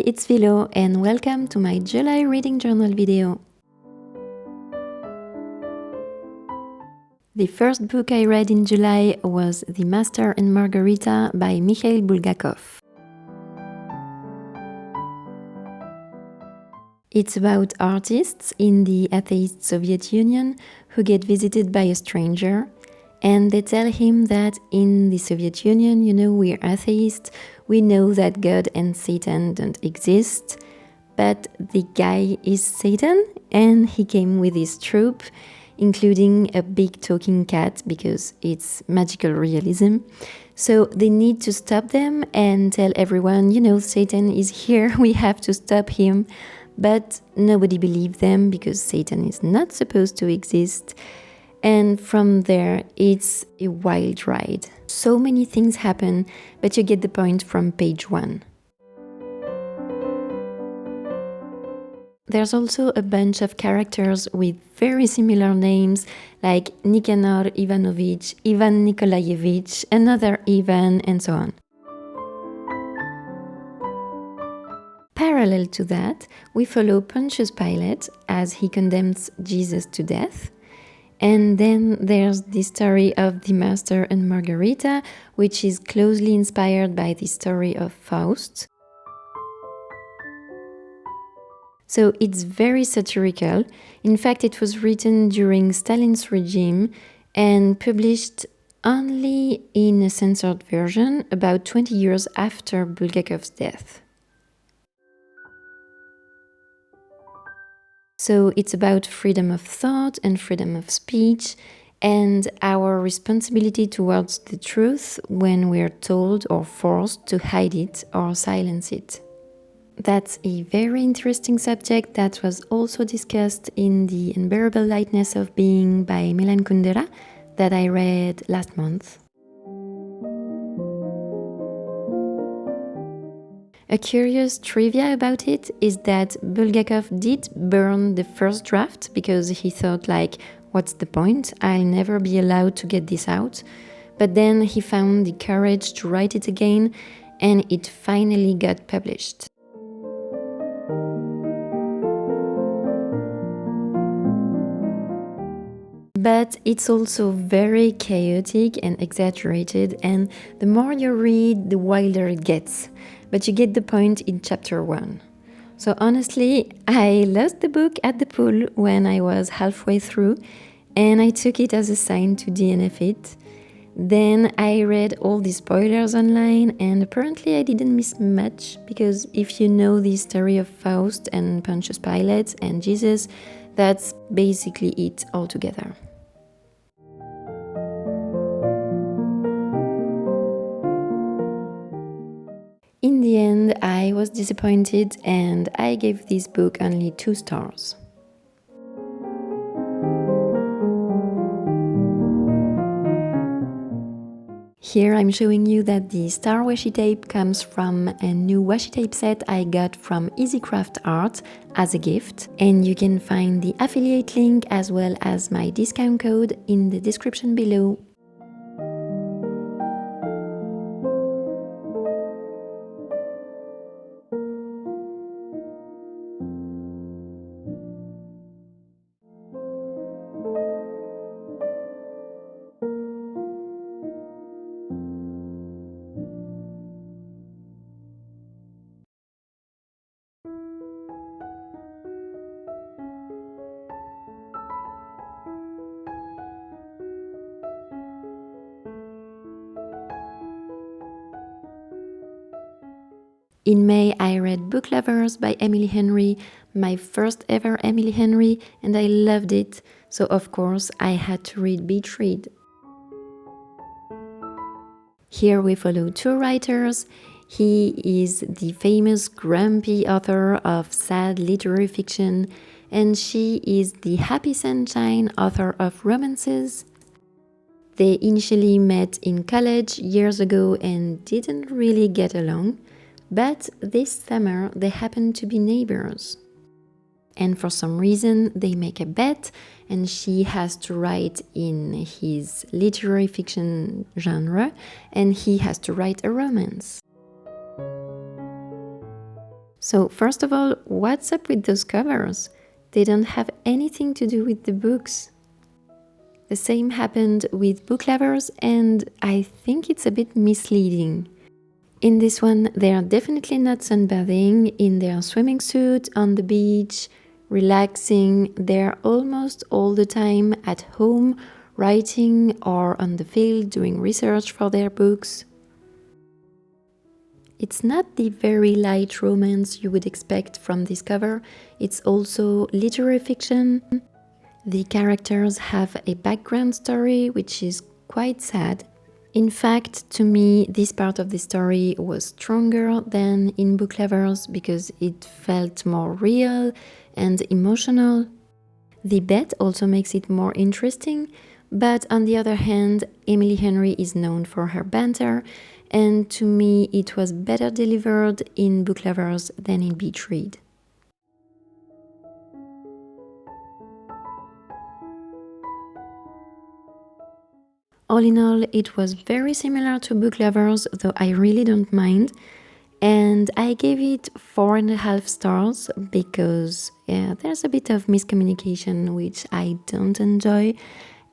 it's Filo and welcome to my July reading journal video. The first book I read in July was The Master and Margarita by Mikhail Bulgakov. It's about artists in the atheist Soviet Union who get visited by a stranger, and they tell him that in the Soviet Union, we're atheists, we know that God and Satan don't exist, but the guy is Satan, and he came with his troupe, including a big talking cat because it's magical realism. So they need to stop them and tell everyone, Satan is here, we have to stop him. But nobody believed them because Satan is not supposed to exist. And from there, it's a wild ride. So many things happen, but you get the point from page 1. There's also a bunch of characters with very similar names, like Nikanor Ivanovich, Ivan Nikolaevich, another Ivan, and so on. Parallel to that, we follow Pontius Pilate as he condemns Jesus to death. And then there's the story of the Master and Margarita, which is closely inspired by the story of Faust. So it's very satirical. In fact, it was written during Stalin's regime and published only in a censored version about 20 years after Bulgakov's death. So it's about freedom of thought and freedom of speech and our responsibility towards the truth when we're told or forced to hide it or silence it. That's a very interesting subject that was also discussed in The Unbearable Lightness of Being by Milan Kundera that I read last month. A curious trivia about it is that Bulgakov did burn the first draft because he thought what's the point? I'll never be allowed to get this out. But then he found the courage to write it again and it finally got published. But it's also very chaotic and exaggerated, and the more you read, the wilder it gets. But you get the point in chapter 1. So honestly, I lost the book at the pool when I was halfway through, and I took it as a sign to DNF it. Then I read all the spoilers online, and apparently I didn't miss much, because if you know the story of Faust and Pontius Pilate and Jesus, that's basically it altogether. In the end, I was disappointed and I gave this book only 2 stars. Here I'm showing you that the star washi tape comes from a new washi tape set I got from EasyCraft Art as a gift, and you can find the affiliate link as well as my discount code in the description below. In May, I read Book Lovers by Emily Henry, my first ever Emily Henry, and I loved it, so of course I had to read Beach Read. Here we follow 2 writers. He is the famous grumpy author of sad literary fiction, and she is the happy sunshine author of romances. They initially met in college years ago and didn't really get along. But this summer they happen to be neighbors. And for some reason they make a bet and she has to write in his literary fiction genre and he has to write a romance. So, first of all, what's up with those covers? They don't have anything to do with the books. The same happened with book lovers, and I think it's a bit misleading. In this one, they are definitely not sunbathing in their swimming suit on the beach, relaxing. They're almost all the time at home, writing or on the field doing research for their books. It's not the very light romance you would expect from this cover, it's also literary fiction. The characters have a background story which is quite sad. In fact, to me, this part of the story was stronger than in Book Lovers because it felt more real and emotional. The bet also makes it more interesting, but on the other hand, Emily Henry is known for her banter, and to me, it was better delivered in Book Lovers than in Beach Read. All in all, it was very similar to Book Lovers, though I really don't mind. And I gave it 4.5 stars because there's a bit of miscommunication which I don't enjoy,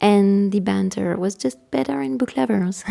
and the banter was just better in Book Lovers.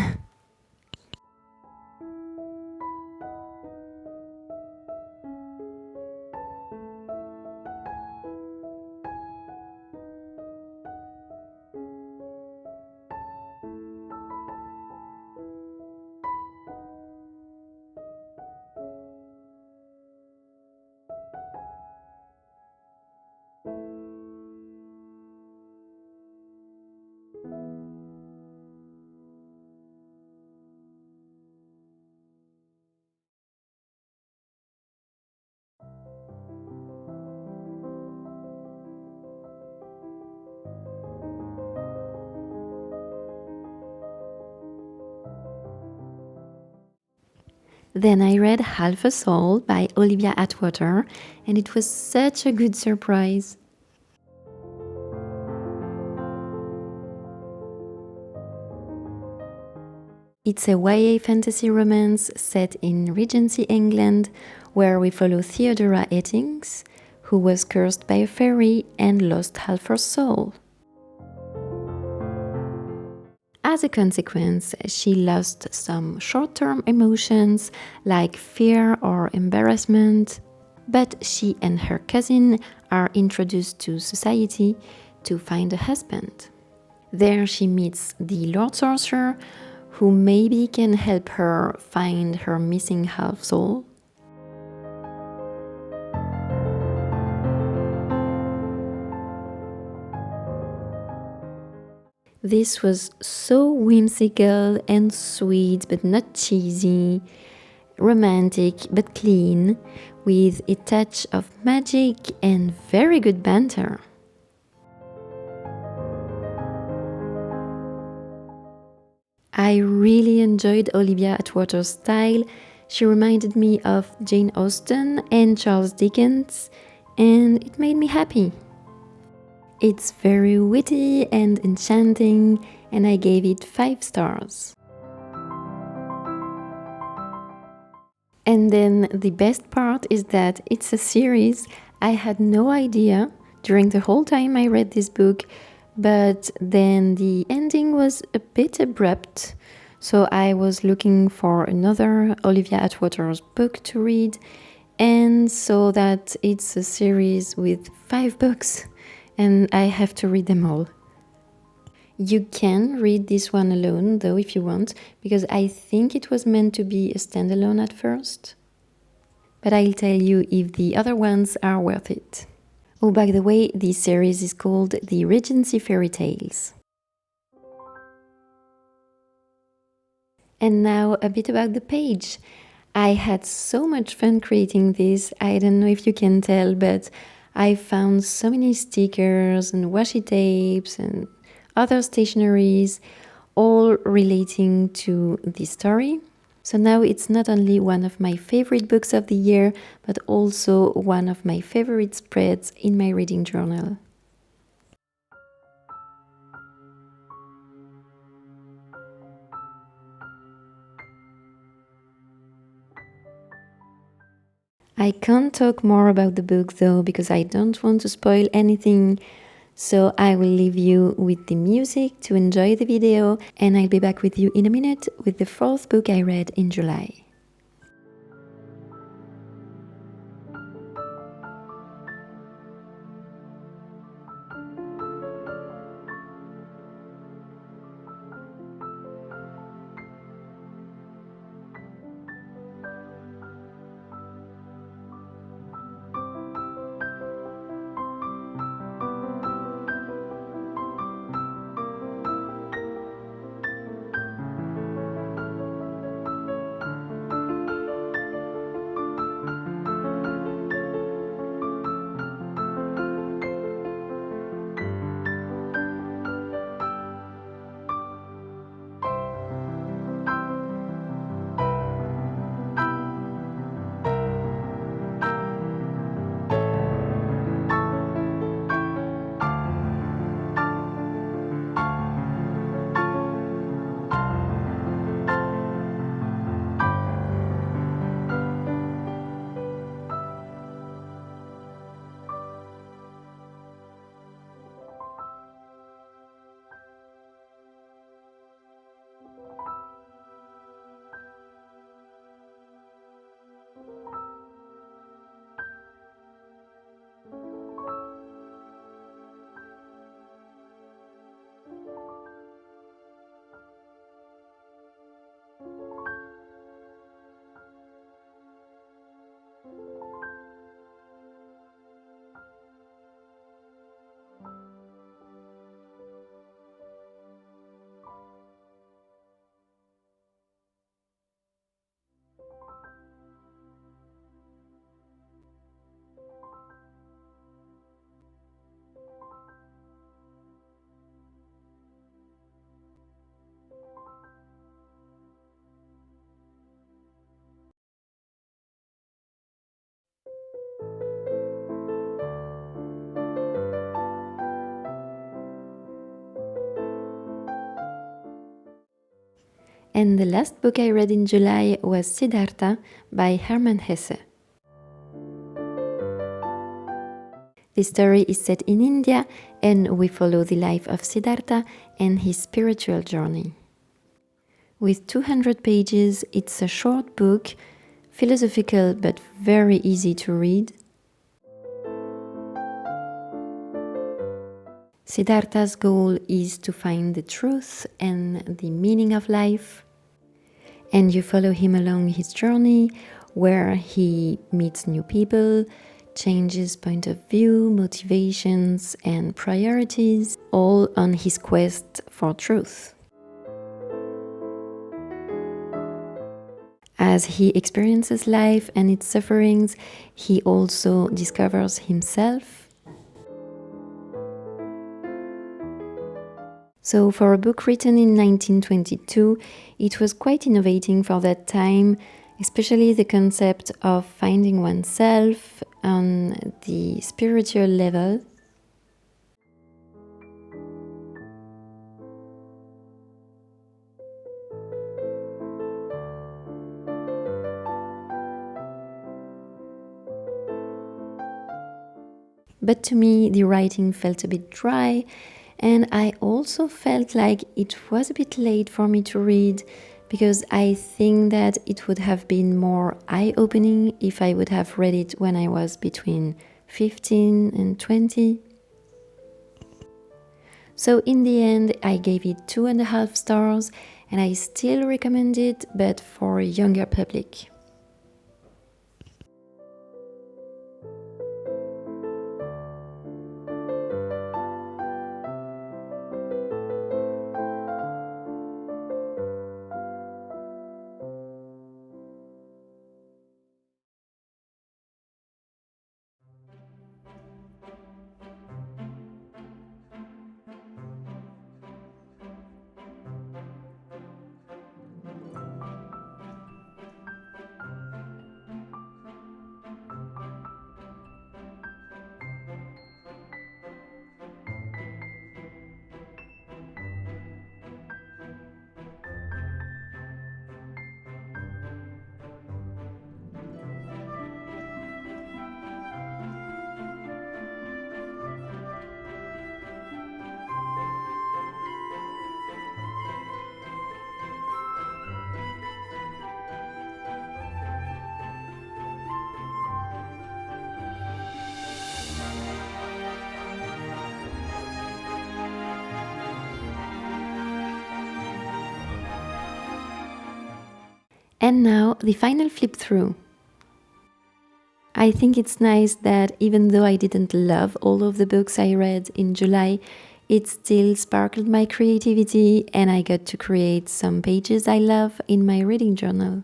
Then I read Half a Soul by Olivia Atwater, and it was such a good surprise. It's a YA fantasy romance set in Regency England, where we follow Theodora Ettings, who was cursed by a fairy and lost half her soul. As a consequence, she lost some short-term emotions like fear or embarrassment, but she and her cousin are introduced to society to find a husband. There she meets the Lord Sorcerer, who maybe can help her find her missing half soul. This was so whimsical and sweet but not cheesy, romantic but clean, with a touch of magic and very good banter. I really enjoyed Olivia Atwater's style. She reminded me of Jane Austen and Charles Dickens, and it made me happy. It's very witty and enchanting, and I gave it 5 stars. And then the best part is that it's a series. I had no idea during the whole time I read this book, but then the ending was a bit abrupt. So I was looking for another Olivia Atwater's book to read, and saw that it's a series with 5 books, and I have to read them all. You can read this one alone, though, if you want, because I think it was meant to be a standalone at first. But I'll tell you if the other ones are worth it. Oh, by the way, this series is called The Regency Fairy Tales. And now a bit about the page. I had so much fun creating this. I don't know if you can tell, but I found so many stickers and washi tapes and other stationeries, all relating to the story. So now it's not only one of my favorite books of the year, but also one of my favorite spreads in my reading journal. I can't talk more about the book though because I don't want to spoil anything. So I will leave you with the music to enjoy the video, and I'll be back with you in a minute with the fourth book I read in July. And the last book I read in July was Siddhartha by Hermann Hesse. This story is set in India, and we follow the life of Siddhartha and his spiritual journey. With 200 pages, it's a short book, philosophical but very easy to read. Siddhartha's goal is to find the truth and the meaning of life. And you follow him along his journey where he meets new people, changes point of view, motivations, and priorities, all on his quest for truth. As he experiences life and its sufferings, he also discovers himself. So for a book written in 1922, it was quite innovating for that time, especially the concept of finding oneself on the spiritual level. But to me, the writing felt a bit dry, and I also felt like it was a bit late for me to read, because I think that it would have been more eye-opening if I would have read it when I was between 15 and 20. So in the end, I gave it 2.5 stars, and I still recommend it, but for a younger public. And now the final flip through. I think it's nice that even though I didn't love all of the books I read in July, it still sparkled my creativity and I got to create some pages I love in my reading journal.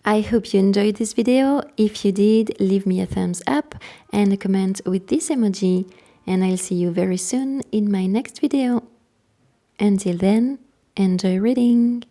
I hope you enjoyed this video. If you did, leave me a thumbs up and a comment with this emoji, and I'll see you very soon in my next video. Until then, enjoy reading!